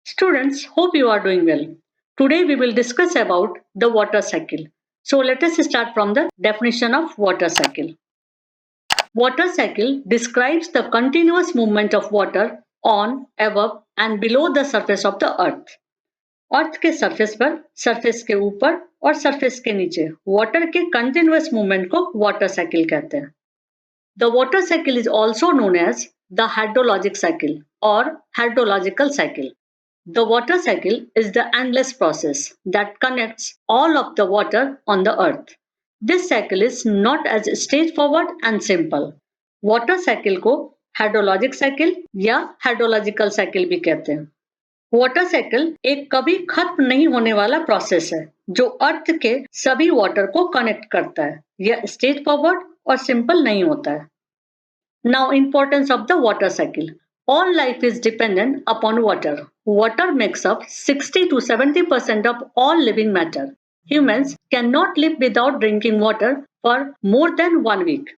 Students, hope you are doing well. Today we will discuss about the water cycle. So let us start from the definition of water cycle. Water cycle describes the continuous movement of water on, above and below the surface of the earth. अर्थ के surface पर, surface के ऊपर और surface के नीचे water के continuous movement को water cycle कहते हैं. The water cycle is also known as the hydrologic cycle or hydrological cycle. The water cycle is the endless process that connects all of the water on the earth. This cycle is not as straightforward and simple. Water cycle को hydrologic cycle या hydrological cycle भी कहते हैं. Water cycle एक कभी खत्म नहीं होने वाला प्रोसेस है जो अर्थ के सभी वाटर को कनेक्ट करता है. यह स्ट्रेट फॉरवर्ड और सिंपल नहीं होता है. Now importance of the water cycle. All life is dependent upon water. Water makes up 60 to 70% of all living matter. Humans cannot live without drinking water for more than 1 week.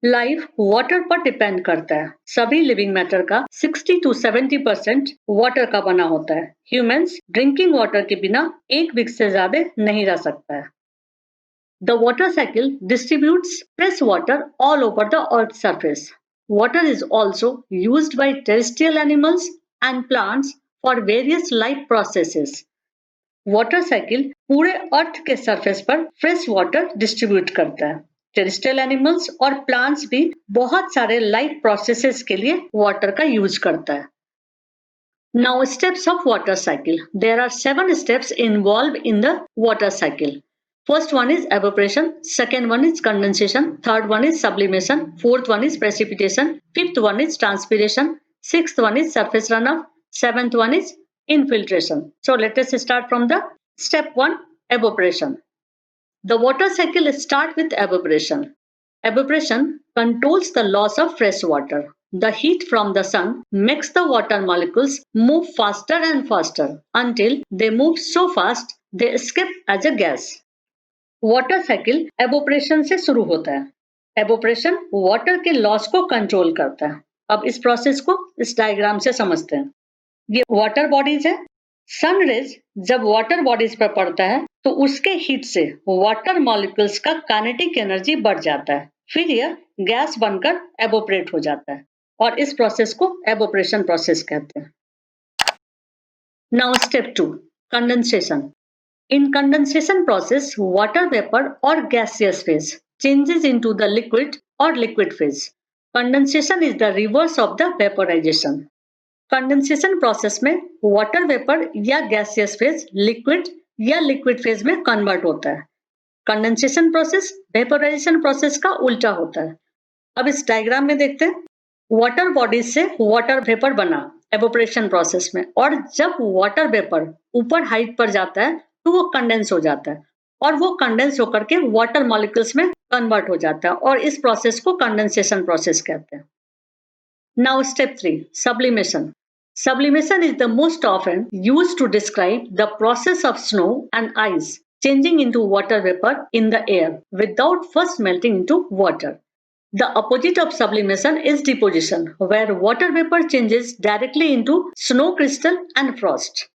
Life water पर depend करता है. सभी living matter का 60 to 70% water का बना होता है. Humans drinking water के बिना 1 वीक से ज्यादा नहीं रह सकता है. The water cycle distributes fresh water all over the earth's surface. Water is also used by terrestrial animals and plants for various life processes. Water cycle पूरे अर्थ के सरफेस पर फ्रेश वाटर डिस्ट्रीब्यूट करता है. टेरेस्ट्रियल एनिमल्स और plants भी बहुत सारे life processes के लिए वाटर का यूज करता है. Now steps of water cycle. There are 7 steps involve in the water cycle. First one is evaporation, second one is condensation, third one is sublimation, fourth one is precipitation, fifth one is transpiration, sixth one is surface runoff, seventh one is infiltration. So let us start from the step 1, evaporation. The water cycle starts with evaporation. Evaporation controls the loss of fresh water. The heat from the sun makes the water molecules move faster and faster until they move so fast they escape as a gas. Water cycle evaporation से शुरू होता है. Evaporation water के loss को control करता है. अब इस प्रोसेस को इस डायग्राम से समझते हैं. ये वाटर बॉडीज है. सन रेज जब वाटर बॉडीज पर पड़ता है तो उसके हीट से वाटर मॉलिक्यूल्स का काइनेटिक एनर्जी बढ़ जाता है. फिर यह गैस बनकर एवोपरेट हो जाता है और इस प्रोसेस को एवोपरेशन प्रोसेस कहते हैं. Now step 2, condensation. In condensation process, water vapor or gaseous phase changes into the liquid or liquid phase. Condensation is the reverse of the vaporization. Condensation process में water vapor या gaseous phase liquid या liquid phase में convert होता है. Condensation process vaporization process का उल्टा होता है. अब इस डायग्राम में देखते हैं. वाटर बॉडीज से वाटर वेपर बना एवोपरेशन प्रोसेस में, और जब वाटर वेपर ऊपर हाइट पर जाता है तो वो कंडेंस हो जाता है और वो कंडेंस होकर के वाटर मॉलिक्यूल्स में कन्वर्ट हो जाता है और इस प्रोसेस को कंडेंसेशन प्रोसेस कहते हैं. Now step 3, sublimation. Sublimation is the most often used to describe the process of snow and ice changing into water vapor in the air without first melting into water. The opposite of sublimation is deposition, where water vapor changes directly into snow crystal and frost.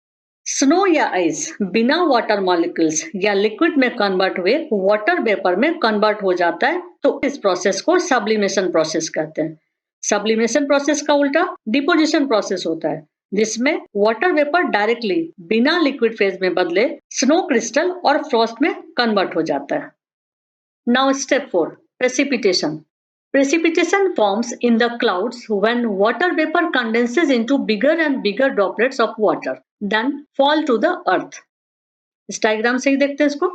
Snow या ice बिना water molecules या liquid में convert हुए water vapour में convert हो जाता है, तो इस प्रोसेस को सब्लिमेशन प्रोसेस कहते हैं. सब्लिमेशन प्रोसेस का उल्टा डिपोजिशन प्रोसेस होता है, जिसमें वाटर वेपर डायरेक्टली बिना लिक्विड फेज में बदले स्नो क्रिस्टल और फ्रॉस्ट में कन्वर्ट हो जाता है. Now step 4, precipitation. Precipitation forms in the clouds when water vapor condenses into bigger and bigger droplets of water, then fall to the earth. इस diagram से ही देखते हैं इसको.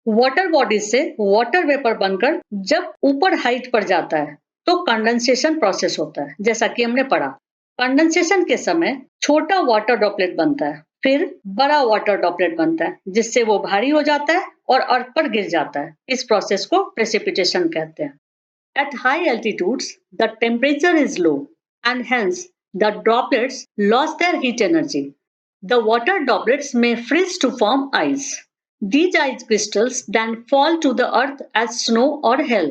वाटर बॉडीज से वाटर वेपर बनकर जब ऊपर हाइट पर जाता है तो कंडेंसेशन प्रोसेस होता है. जैसा कि हमने पढ़ा, कंडेंसेशन के समय छोटा वाटर ड्रॉपलेट बनता है, फिर बड़ा वाटर ड्रॉपलेट बनता है, जिससे वो भारी हो जाता है और अर्थ पर गिर जाता है. इस प्रोसेस को प्रेसिपिटेशन कहते हैं. At high altitudes, the temperature is low and hence the droplets lost their heat energy. The water droplets may freeze to form ice. These ice crystals then fall to the earth as snow or hail.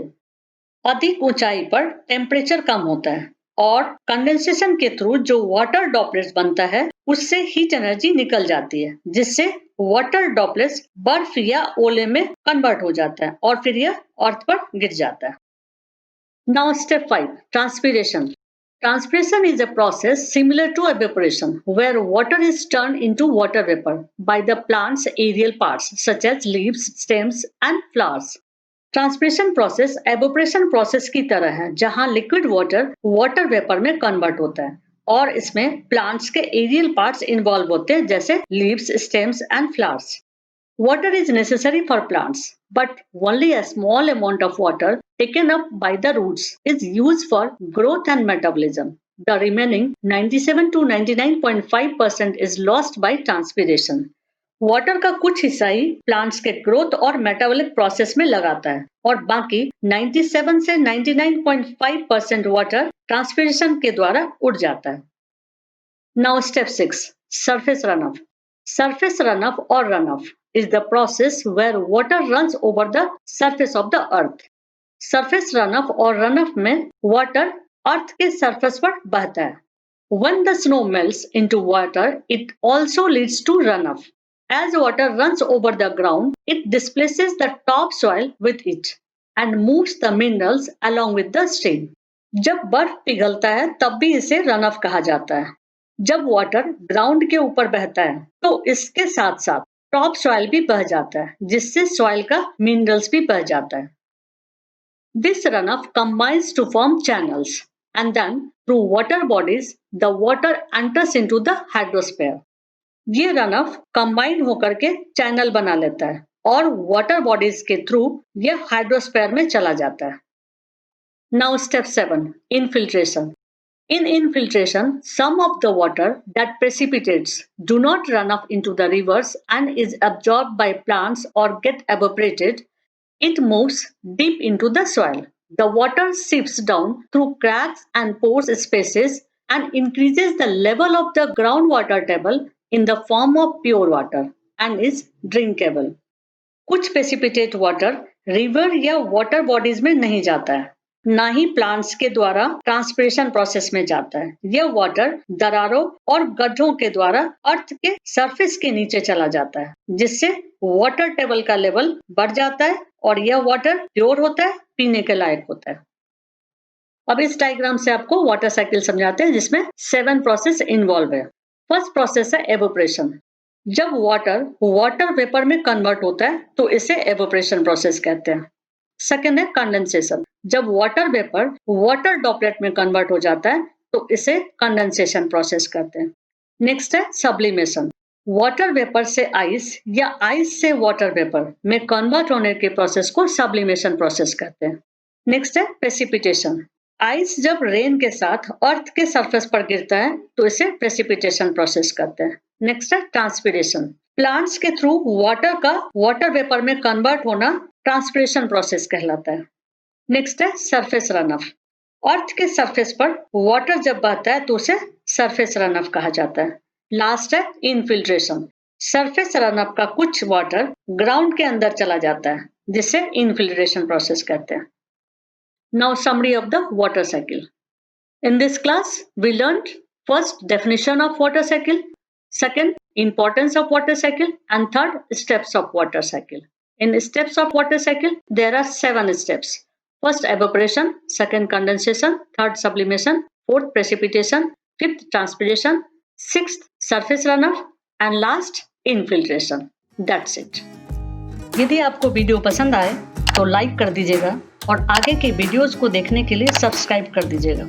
अधिक ऊंचाई पर temperature कम होता है और condensation के through जो water droplets बनता है उससे हीट एनर्जी निकल जाती है, जिससे वाटर ड्रॉपलेट्स बर्फ या ओले में कन्वर्ट हो जाता है और फिर यह अर्थ पर गिर जाता है। Now step 5, transpiration. Transpiration is a process similar to evaporation where water is turned into water vapor by the plant's aerial parts such as leaves, stems and flowers. Transpiration process evaporation process की तरह है जहां liquid water water vapour में convert होता है और इसमें plants के एरियल पार्ट्स इन्वॉल्व होते हैं जैसे leaves, stems and flowers. Water is necessary for plants but only a small amount of water taken up by the roots is used for growth and metabolism. The remaining 97 to 99.5% is lost by transpiration. Water का कुछ हिस्सा ही plants के growth और metabolic process में लगाता है और बाकी 97 से 99.5% वाटर ट्रांसपिरेशन के द्वारा उड़ जाता है। Now step 6, surface run off. Surface run off और run off is the process where water runs over the surface of the earth. Surface run off और रन ऑफ में वाटर अर्थ के सरफेस पर बहता है। When the snow melts into water, it also leads to runoff. As water runs over the ground, it displaces the topsoil with it and moves the minerals along with the stream. जब बर्फ पिघलता है तब भी इसे run of कहा जाता है। जब वाटर ग्राउंड के ऊपर बहता है तो इसके साथ साथ टॉप सॉइल भी बह जाता है, जिससे सॉइल का मिनरल्स भी बह जाता है। This runoff combines to form channels, and then through water bodies, the water enters into the hydrosphere. ये runoff combine होकर के चैनल बना लेता है और वाटर बॉडीज के थ्रू यह हाइड्रोस्फीयर में चला जाता है। Now step 7, infiltration. In infiltration, some of the water that precipitates do not run off into the rivers and is absorbed by plants or get evaporated. It moves deep into the soil. The water seeps down through cracks and pore spaces and increases the level of the groundwater table in the form of pure water and is drinkable. कुछ precipitate water river या water bodies में नहीं जाता है, ना ही plants के द्वारा transpiration process में जाता है। यह वाटर दरारों और गड्ढों के द्वारा अर्थ के सरफेस के नीचे चला जाता है, जिससे वाटर टेबल का लेवल बढ़ जाता है और यह वाटर प्योर होता है, पीने के लायक होता है। अब इस डायग्राम से आपको वाटर साइकिल समझाते हैं जिसमें 7 प्रोसेस इन्वॉल्व है। फर्स्ट प्रोसेस है एवोपरेशन। जब वाटर वेपर में कन्वर्ट होता है तो इसे एवोपरेशन प्रोसेस कहते हैं। सेकेंड है कंडेंसेशन। जब वाटर वेपर वाटर ड्रॉपलेट में कन्वर्ट हो जाता है तो इसे कंडेंसेशन प्रोसेस कहते हैं। नेक्स्ट है सब्लिमेशन। वाटर वेपर से आइस या आइस से वाटर वेपर में कन्वर्ट होने के प्रोसेस को सब्लिमेशन प्रोसेस कहते हैं। नेक्स्ट है प्रेसिपिटेशन। आइस जब रेन के साथ अर्थ के सरफेस पर गिरता है तो इसे प्रेसिपिटेशन प्रोसेस कहते हैं। नेक्स्ट है ट्रांसपिरेशन। प्लांट्स के थ्रू वाटर का वाटर वेपर में कन्वर्ट होना ट्रांसपिरेशन प्रोसेस कहलाता है। नेक्स्ट है सरफेस रन ऑफ। अर्थ के सरफेस पर वाटर जब बहता है तो उसे सरफेस रन ऑफ कहा जाता है। लास्ट है इनफिल्ट्रेशन। सरफेस रन ऑफ का कुछ वाटर ग्राउंड के अंदर चला जाता है, जिसे इनफिल्ट्रेशन प्रोसेस कहते हैं। Now summary of the water cycle. In this class we learned first definition of water cycle, second importance of water cycle, and third steps of water cycle. In steps of water cycle there are 7 steps. First evaporation, second condensation, third sublimation, fourth precipitation, fifth transpiration, sixth surface runoff and last infiltration. That's it. यदि आपको video पसंद आए तो like कर दीजिएगा और आगे के वीडियोस को देखने के लिए सब्सक्राइब कर दीजिएगा।